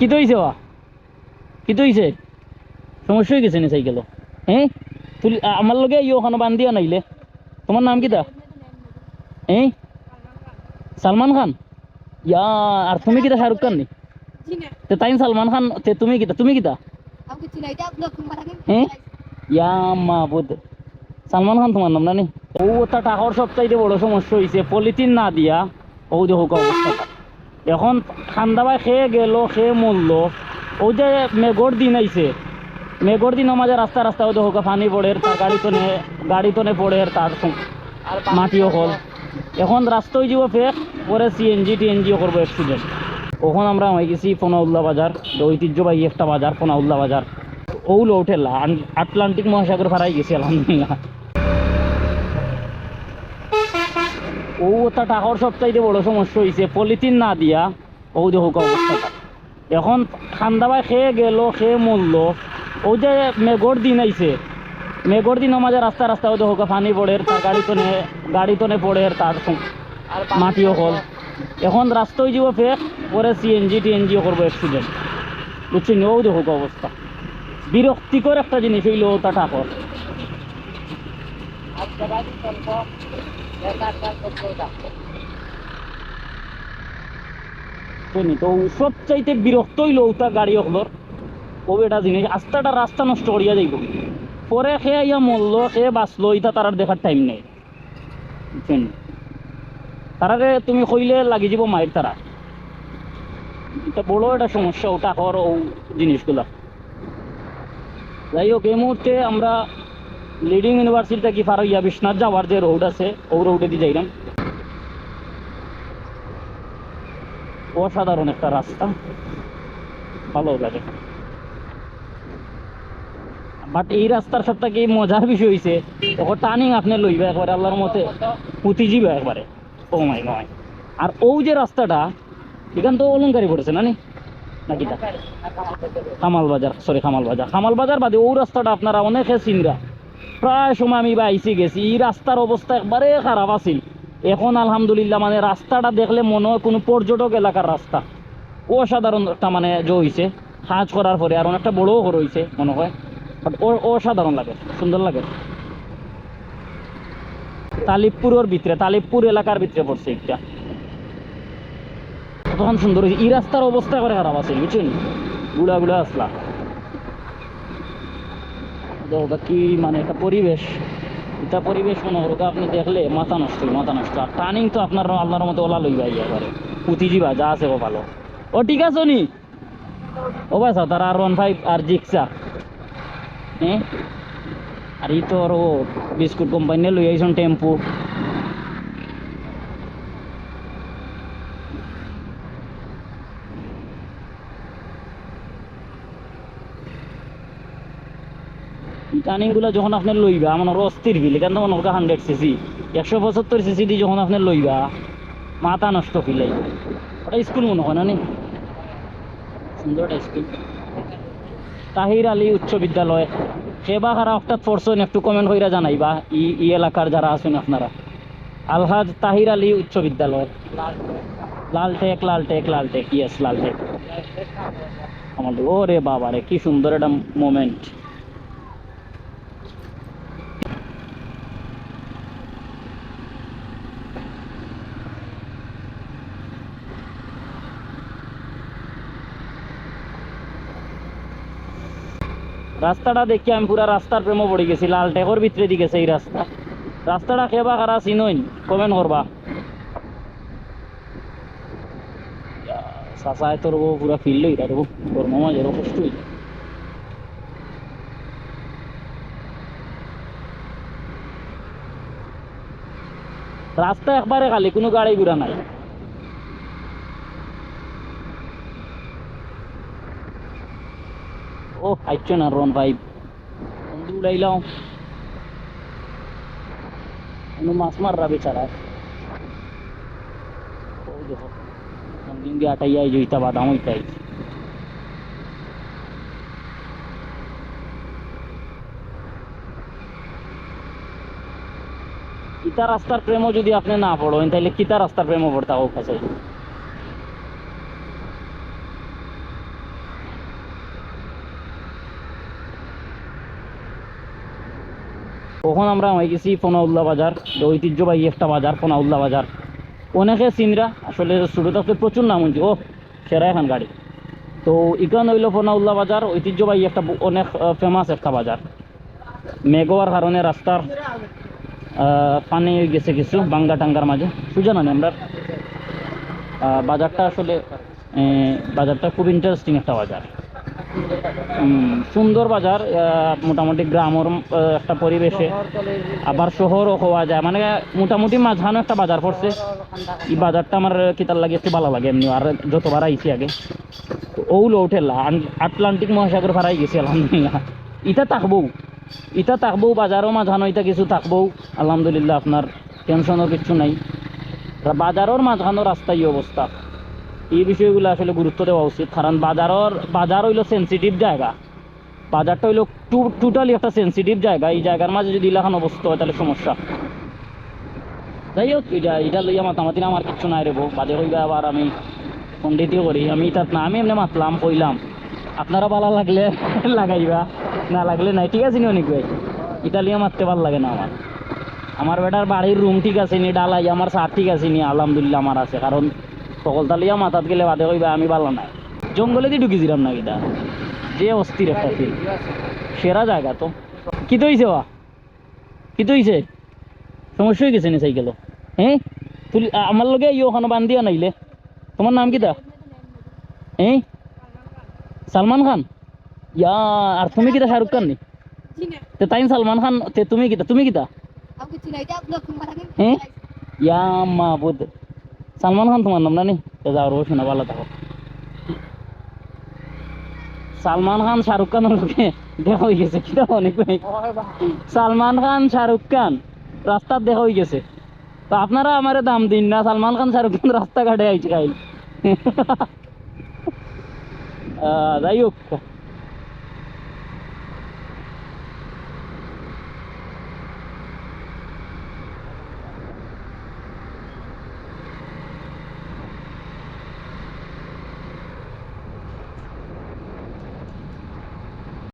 কি তো হয়েছে বা কি তো হয়েছে সমস্যা হয়ে গেছে না সাইকেল হ্যাঁ তুই আমার লগে ইয়ে ওখানে বান্ধিয়া নাইলে তোমার নাম কিতা হ্যাঁ সালমান খান ইয়া আর তুমি কিতা শাহরুখ খান নি তে তাই সালমান খান তে তুমি কিতা হ্যাঁ ইয়া মাহবুদ সালমান খান তোমার নাম না নি ও ওটা টাকার সবচাইতে বড় সমস্যা হয়েছে পলিথিন না দিয়া ও দেখো অবস্থাটা এখন খান্দাবাই খেয়ে গেল খেয়ে মরলো ও যে মেঘর দিন আইছে মেঘর দিন মাঝে রাস্তা রাস্তা ও দেখো পানি পড়ে তার গাড়ি তো নে পড়ে তার মাটিও হল এখন রাস্তায় যাব ফেক পরে সিএনজি টিএনজিও করবো অ্যাক্সিডেন্ট ওখানে আমরা হয়ে গেছি ফোনাউল্লাহ বাজার ঐতিহ্যবাহী একটা বাজার ফোনাউল্লাহ বাজার ওগুলো উঠেলা আটলান্টিক মহাসাগর ফারাই গেছি আলহামদুলিল্লাহ ও ওটা টাকার সবচাইতে বড় সমস্যা হয়েছে পলিথিন না দিয়া ও দেখো অবস্থাটা এখন খান্দাবাই খেয়ে গেল খেয়ে মরলো ও যে মেঘর দিন আইছে মেঘর দিন মাঝে রাস্তা রাস্তা ও দেখো পানি পড়ে তার গাড়ি তো নে পড়ে তার মাটিও হল এখন রাস্তায় যাব ফেক পরে সিএনজি টিএনজিও করবো অ্যাক্সিডেন্ট বুঝছি ও দেখো অবস্থা বিরক্তিকর একটা জিনিস হইল ওটা টাকার তো সবচাইতে বিরক্ত হইল ওটা গাড়ি ওগুলোর ও এটা জিনিস আস্তাটা রাস্তা নষ্ট করিয়া যাইব পরে খেয়ে ইয়া মরলো খেয়ে বাঁচলো এটা তার দেখার টাইম নেই বুঝছেন তারাকে তুমি কইলে লাগি যাব মায়ের তারা এটা বড় একটা সমস্যা ওটা কর ও জিনিসগুলা যাই হোক এই মুহূর্তে আমরা লিডিং ইউনিভার্সিটি থেকে ফারইয়া বিশ্বনাথ যাওয়ার যে রোড আছে ও রোডে দিয়ে যাইলাম অসাধারণ একটা রাস্তা ভালো লাগে বাট এই রাস্তার সব থেকে মজার বিষয় হয়েছে তখন টার্নিং আপনি লইবে একবারে আল্লাহর মতে পুঁতি যাবে একবারে ও মাই নয় আর ও যে রাস্তাটা এখান তো অলঙ্কারি পড়েছে নাকি খামাল বাজার বাদে ও রাস্তাটা আপনারা অনেকে চিনরা প্রায় সময় আমি আইসি গেছি এই রাস্তার অবস্থা একবারে খারাপ আছিল এখন আলহামদুলিল্লাহ মানে রাস্তাটা দেখলে মনে হয় কোনো পর্যটক এলাকার রাস্তা অসাধারণ একটা মানে যে হয়েছে কাজ করার পরে আর অনেকটা বড়ও ঘর হয়েছে মনে হয় অসাধারণ লাগে সুন্দর লাগে তালিবপুর এলাকার ভিতরে পড়ছে একটা তখন সুন্দর হয়েছে এই রাস্তার অবস্থা করে খারাপ আছে বুঝছেন গুড়া আসলা কি মানে একটা পরিবেশ এটা পরিবেশ মনে করো আপনি দেখলে মাথা নষ্ট আর টার্নিং তো আপনার আল্লাহর মতো ওলা লইবা এবারে পুঁতিজিবা যা আছে ও ভালো ও ঠিক আছে নি ও ভাই তারা R15 আর জিক্সা হ্যাঁ আর এই তো আর ও বিস্কুট কোম্পানি লই আইসন টেম্পু টার্নিংগুলো যখন আপনি লইবা আমার অস্থির ফিল এখান তো মনে 100cc 175cc দিয়ে যখন আপনি লইবা মাথা নষ্ট ফিল ওটা স্কুল মনে হয় না নি সুন্দর একটা স্কুল তাহির আলী উচ্চ বিদ্যালয় সেবা খারা হঠাৎ পড়ছেন একটু কমেন্ট কইরা জানাইবা ই এলাকার যারা আছেন আপনারা আলহাজ তাহির আলী উচ্চ বিদ্যালয় লালটেক ইয়েস লালটেক আমাদের ওরে বাবা রে কি সুন্দর একটা মোমেন্ট রাস্তাটা দেখি আমি পুরা রাস্তার প্রেমও পড়ে গেছি লালটেকর ভিতরে দিয়ে গেছে এই রাস্তাটা খেবা কারা চিনইন কমেন্ট করবা চাচায় তোর পুরা ফিল লই তার তোর মামাজের কষ্ট রাস্তা একবারে খালি কোনো গাড়ি ঘোড়া নাই ও আইছো না R15 বন্ধু উড়াইলাম মাছ মাররা বেচারা ও দেখো দিন দিয়ে আটাই আই জইতা বাদাম হইতাই কিতা রাস্তার প্রেমও যদি আপনি না পড়েন তাহলে কিতা রাস্তার প্রেমও পড়তা হোক কাছে তখন আমরা হয়ে গেছি ফোনাউল্লাহ বাজার, যে ঐতিহ্যবাহী একটা বাজার ফোনাউল্লাহ বাজার। অনেকে চিনরা, আসলে ছোটো থাকতে প্রচুর নাম হয়েছে, ও সেরা এখন গাড়ি। তো ইকান হইল ফোনাউল্লাহ বাজার, ঐতিহ্যবাহী একটা অনেক ফেমাস একটা বাজার। মেঘোয়ার কারণে রাস্তার পানি হয়ে গেছে কিছু বাঙ্গা টাঙ্গার মাঝে, সুজান আমরা বাজারটা আসলে বাজারটা খুব ইন্টারেস্টিং একটা বাজার, সুন্দর বাজার, মোটামুটি গ্রামের একটা পরিবেশে, আবার শহরও হওয়া যায়, মানে মোটামুটি মাঝখানে একটা বাজার পড়ছে। এই বাজারটা আমার কিতার লাগে একটু ভালো লাগে এমনি, আর যতবার আইছি আগে ওগুলো উঠেলা আটলান্টিক মহাসাগর ফারাই গেছি আলহামদুলিল্লাহ। ইটা থাকবো বাজারও মাঝখানো, ইটা কিছু থাকবো আলহামদুলিল্লাহ, আপনার টেনশনও কিছু নাই। বাজারের মাঝখানো রাস্তা এই অবস্থা, এই বিষয়গুলো আসলে গুরুত্ব দেওয়া উচিত, কারণ বাজার হইলো সেন্সিটিভ জায়গা, বাজারটা হইলো টোটালি একটা সেন্সিটিভ জায়গা। এই জায়গার মাঝে যদি এলাকান অবস্থা হয় তাহলে সমস্যা। যাই হোক, এটা লইয়া মাতামাতি আমার কিচ্ছু নাই রেবো, বাজে হইবে আবার আমি পণ্ডিতও করি, আমি তাত না, আমি এমনি মাতলাম কইলাম, আপনারা ভালো লাগলে লাগাইবা, না লাগলে নাই, ঠিক আছে নি অনেক ভাই, ইটালিয়া মারতে ভালো লাগে না আমার বেটার বাড়ির রুম ঠিক আছে নি, ডালাই আমার সার ঠিক আছে নি, আলহামদুলিল্লাহ আমার আছে, কারণ সকল তালিয়া মাথাত গেলে বাদে কইবা আমি ভালো নাই। জঙ্গলে দিয়ে ঢুকেছিলাম না কিটা, যে অস্থির একটা ফিল, সেরা জায়গা তো। কি তো হয়েছে বা, কি তো হয়েছে, সমস্যা হয়ে গেছে নি সাইকেলও? হ্যাঁ তুই আমার লগে ইয়ে ওখানে বান্ধিয়া নাইলে, তোমার নাম কিটা? হ্যাঁ সালমান খান, ইয়া আর তুমি কিটা শাহরুখ খান নি? তে তাই সালমান খান, তে তুমি কিটা? হ্যাঁ ইয়া মাহবুদ, সালমান খান তোমার নাম না নি? যাও রো শোনা ভালো থাকো। সালমান খান শাহরুখ খানের লোকে দেখা হয়ে গেছে, কিটা অনেক সালমান খান শাহরুখ খান রাস্তার দেখা হয়ে গেছে, তো আপনারা আমার দাম দিন না, সালমান খান শাহরুখ খান রাস্তাঘাটে আইছে খাইল। যাই হোক,